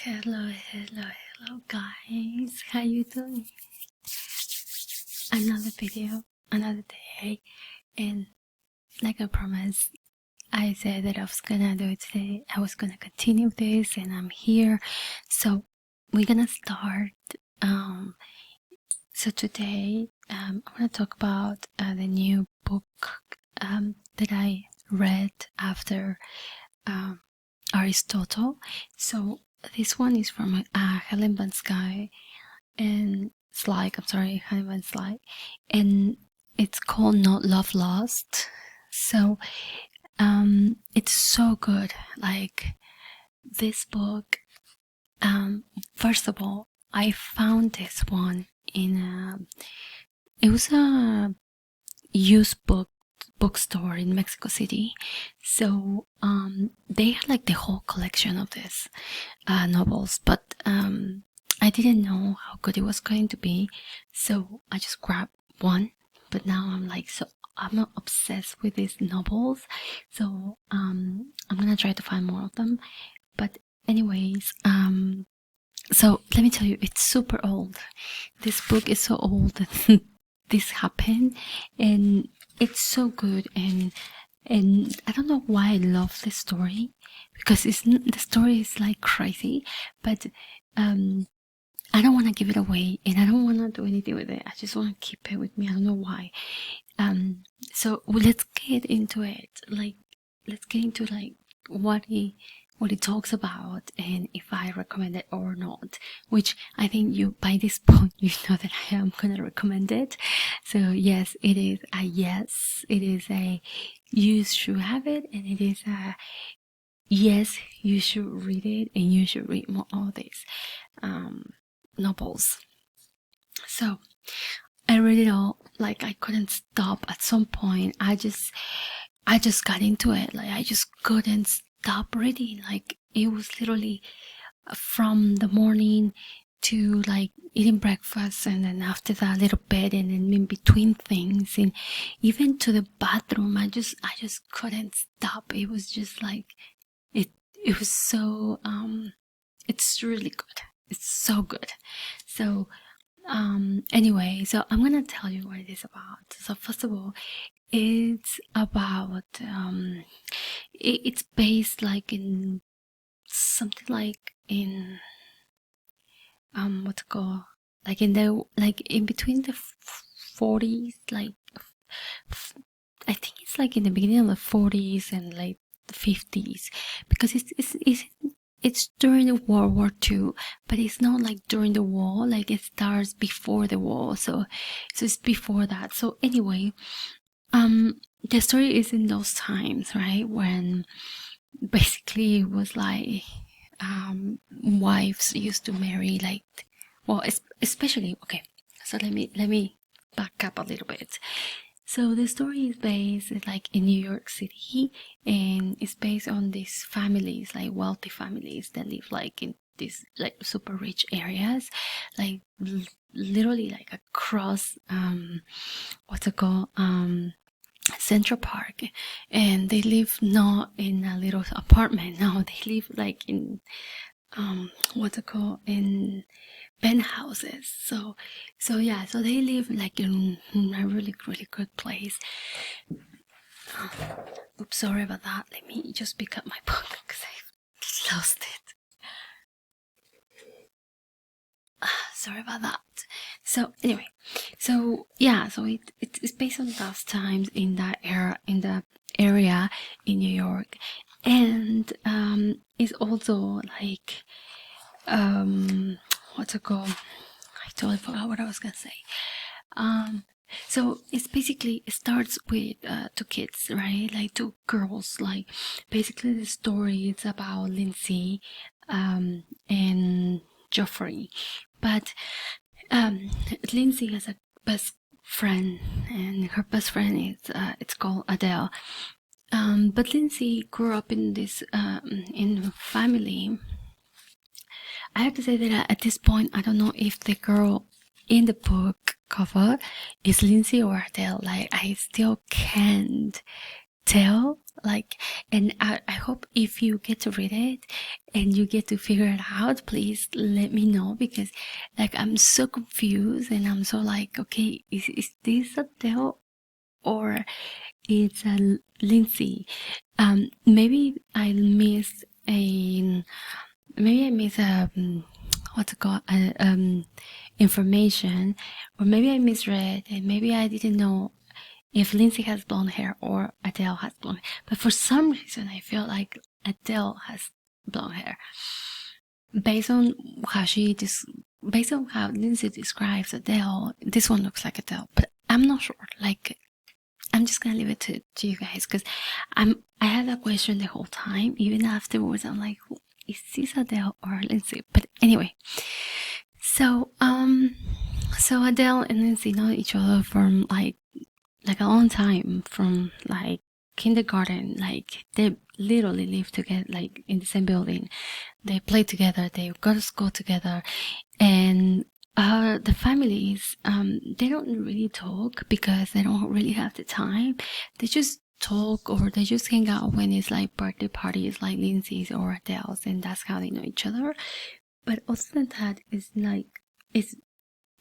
Hello guys, how you doing? Another video, another day, and like I promised, I said that I was gonna do it today. I was gonna continue this, and I'm here. So we're gonna start. So today, I want to talk about the new book that I read after Aristotle. So this one is from Helen Van Slyke and Helen Van Slyke, and it's called Not Love Lost. So it's so good. Like this book, first of all, I found this one in it was a used bookstore in Mexico City. So they had like the whole collection of this novels, but I didn't know how good it was going to be, so I just grabbed one. But now I'm not obsessed with these novels, so I'm gonna try to find more of them. But anyways, so let me tell you, it's super old. This book is so old that this happened, and it's so good. And I don't know why I love this story, because the story is like crazy, but I don't want to give it away, and I don't want to do anything with it. I just want to keep it with me. I don't know why. So let's get into it. Let's get into what he talks about, and if I recommend it or not. Which I think you, by this point, you know that I am gonna recommend it. So yes, it is a yes. It is a you should have it, and it is a yes, you should read it, and you should read more of these novels. So I read it all. Like I couldn't stop. At some point, I just got into it. Like I just couldn't stop reading. Like it was literally from the morning to like eating breakfast, and then after that a little bit, and then in between things, and even to the bathroom. I just couldn't stop. It was just like it was so it's really good. It's so good. So anyway, so I'm gonna tell you what it is about. So first of all, it's about it's based like in something like in what's it called, like in the in between the 40s, like I think it's like in the beginning of the 40s and like the 50s, because it's during World War II, but it's not like during the war. Like it starts before the war, so it's before that. So anyway, the story is in those times, right, when basically it was like wives used to marry, like, well, especially, okay, so let me back up a little bit. So the story is based like in New York City, and it's based on these families, like wealthy families that live like in these like super rich areas, like literally like across what's it called, Central Park. And they live not in a little apartment. No, they live like in what's it called, in penthouses. So yeah, so they live like in a really good place. Oops, sorry about that. Let me just pick up my book because I lost it. Sorry about that. So anyway, so yeah, so it's based on those times in that era, in the area in New York. And it's also like what's it called, I totally forgot what I was gonna say. So it's basically, it starts with two kids, right, like two girls. Like basically the story is about Lindsay and Geoffrey. But Lindsay has a best friend, and her best friend is it's called Adele. But Lindsay grew up in this in family. I have to say that at this point, I don't know if the girl in the book cover is Lindsay or Adele. Like I still can't tale, like, and I hope if you get to read it and you get to figure it out, please let me know, because like I'm so confused and I'm so like, okay, is this a tale or it's a Lindsay? Maybe I missed a what's it called, information, or maybe I misread, and maybe I didn't know if Lindsay has blonde hair or Adele has blonde hair. But for some reason, I feel like Adele has blonde hair. Based on based on how Lindsay describes Adele, this one looks like Adele, but I'm not sure. Like, I'm just gonna leave it to you guys, because I had that question the whole time. Even afterwards, I'm like, is this Adele or Lindsay? But anyway, so Adele and Lindsay know each other from like a long time, from like kindergarten. Like, they literally live together, like in the same building. They play together, they go to school together, and the families, they don't really talk because they don't really have the time. They just talk, or they just hang out when it's like birthday parties like Lindsay's or Adele's, and that's how they know each other. But other than that, it's like,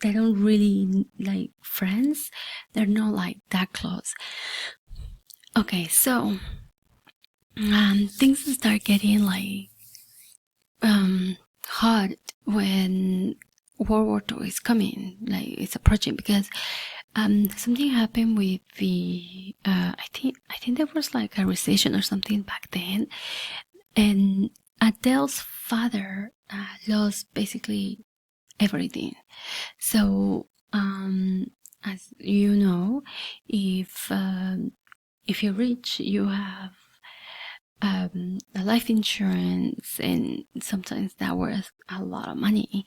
they don't really like friends. They're not like that close. Okay, so things start getting like hard when World War II is coming, like it's approaching, because something happened with the I think there was like a recession or something back then, and Adele's father lost basically everything. So as you know, if you're rich, you have a life insurance, and sometimes that worth a lot of money.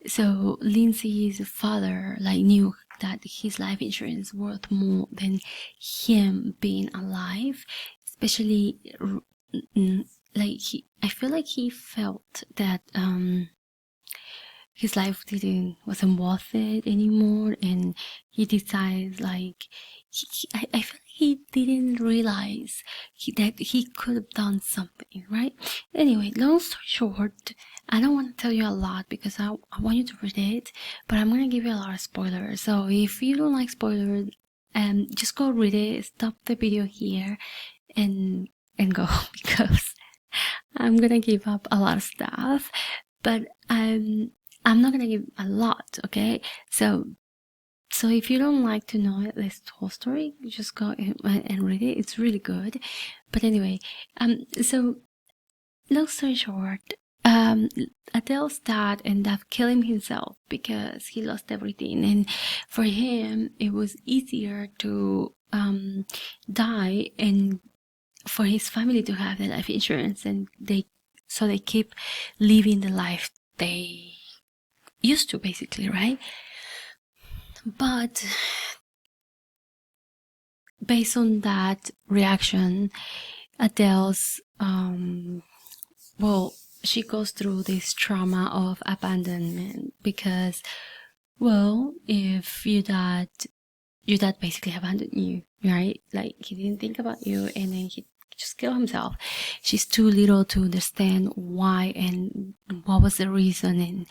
So Lindsay's father like knew that his life insurance worth more than him being alive, especially like I feel like he felt that his life wasn't worth it anymore, and he decides like I feel like he didn't realize that he could have done something, right? Anyway, long story short, I don't want to tell you a lot because I want you to read it, but I'm gonna give you a lot of spoilers. So if you don't like spoilers, just go read it, stop the video here, and go, because I'm gonna give up a lot of stuff, but I'm not gonna give a lot, okay? So if you don't like to know this whole story, just go and read it. It's really good. But anyway, so long story short, Adele's dad ended up killing himself because he lost everything, and for him it was easier to die and for his family to have the life insurance, and they keep living the life they used to, basically, right? But based on that reaction, Adele's she goes through this trauma of abandonment, because if your dad basically abandoned you, right? Like, he didn't think about you, and then he just killed himself. She's too little to understand why and what was the reason,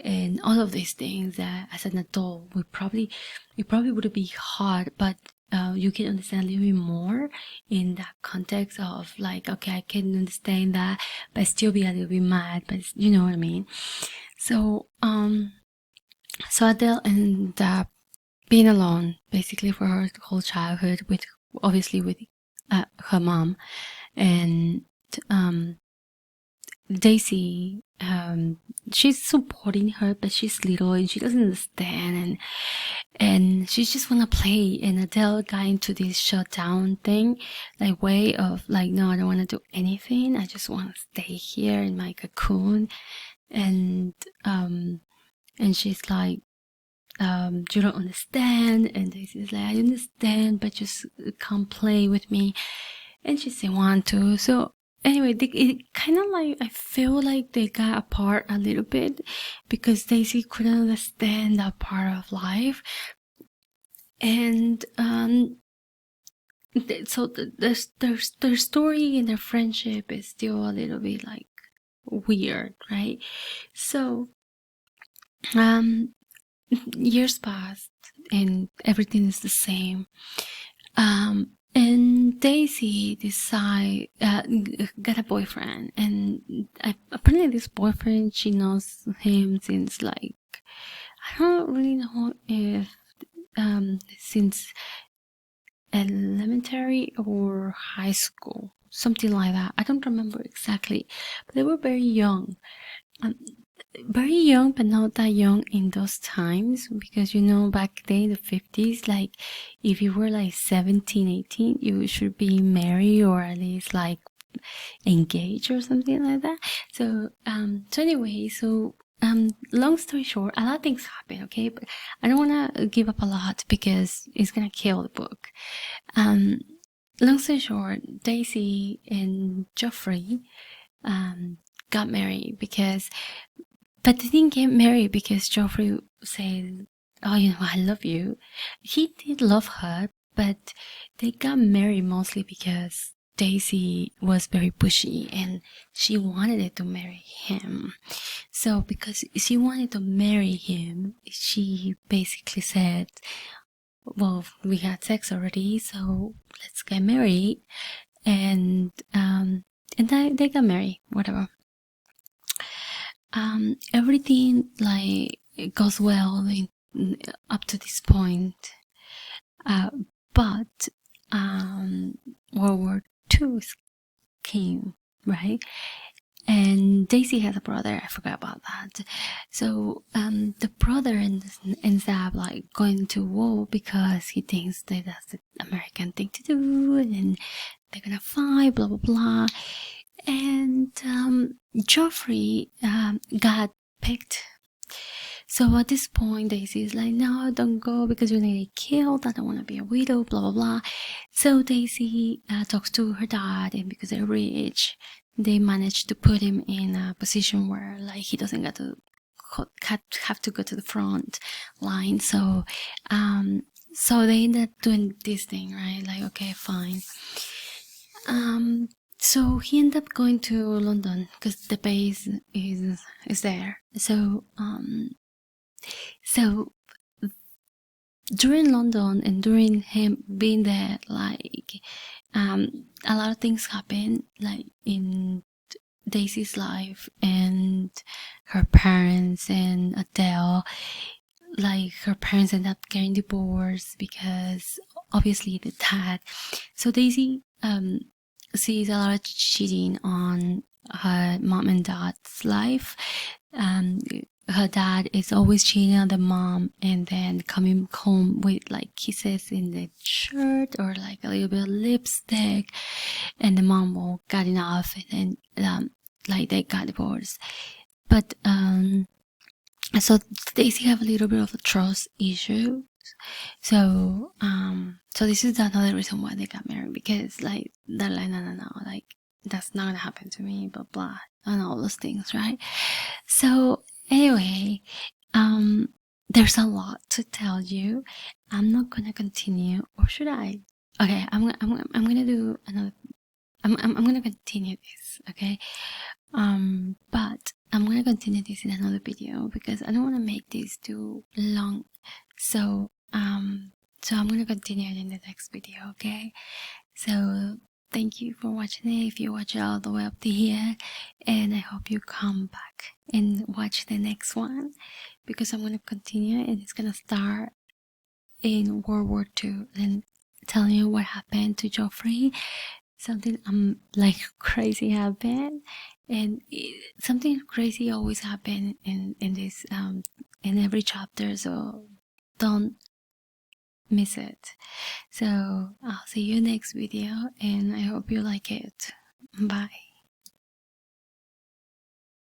and all of these things that as an adult it probably would be hard, but you can understand a little bit more in that context of like, okay, I can understand that, but still be a little bit mad, but you know what I mean. So Adele ended up being alone basically for her whole childhood, with her mom, and Daisy, she's supporting her, but she's little and she doesn't understand, and she just wanna play. And Adele got into this shutdown thing, like way of like, no, I don't want to do anything. I just want to stay here in my cocoon. And she's like, you don't understand. And Daisy's like, I understand, but just come play with me. And she didn't want to. So anyway, it kind of like, I feel like they got apart a little bit because Daisy couldn't understand that part of life. And so their story and their friendship is still a little bit like weird, right? So years passed and everything is the same. And Daisy got a boyfriend, and apparently this boyfriend, she knows him since like, I don't really know if since elementary or high school, something like that. I don't remember exactly, but they were very young. Very young, but not that young in those times, because back then in the 50s, like if you were like 17, 18, you should be married or at least like engaged or something like that. So anyway, long story short, a lot of things happen, okay, but I don't want to give up a lot because it's gonna kill the book. Long story short, Daisy and Geoffrey got married but they didn't get married because Geoffrey said, "Oh, I love you." He did love her, but they got married mostly because Daisy was very pushy and she wanted to marry him. So because she wanted to marry him, she basically said, "Well, we had sex already, so let's get married." And they got married, whatever. Everything like goes well up to this point, but World War II came, right? And Daisy has a brother. I forgot about that. So the brother ends up like going to war because he thinks that that's the American thing to do, and they're gonna fight, blah blah blah. And Geoffrey got picked. So at this point, Daisy is like, "No, don't go because you're gonna get killed. I don't want to be a widow, blah blah blah." So Daisy talks to her dad, and because they're rich, they manage to put him in a position where like he doesn't have to go to the front line. So they end up doing this thing, right? Like, okay, fine. So he ended up going to London because the base is there. So during London and during him being there, like a lot of things happen, like in Daisy's life and her parents and Adele. Like her parents end up getting divorced because obviously the dad. So Daisy sees a lot of cheating on her mom and dad's life. Her dad is always cheating on the mom and then coming home with like kisses in the shirt or like a little bit of lipstick, and the mom won't get enough, and then like they got divorced. But so Daisy have a little bit of a trust issue. So this is another reason why they got married, because like they're like, no, like that's not gonna happen to me, blah blah, and all those things, right? So anyway, there's a lot to tell you. I'm not gonna continue, or should I? Okay, I'm gonna do another. I'm gonna continue this, okay? But I'm gonna continue this in another video because I don't want to make this too long. So I'm gonna continue it in the next video, okay? So thank you for watching it if you watch it all the way up to here, and I hope you come back and watch the next one because I'm gonna continue and it's gonna start in World War II and telling you what happened to Geoffrey. Something like crazy happened, and something crazy always happen in this in every chapter, so don't miss it. So I'll see you next video and I hope you like it. Bye.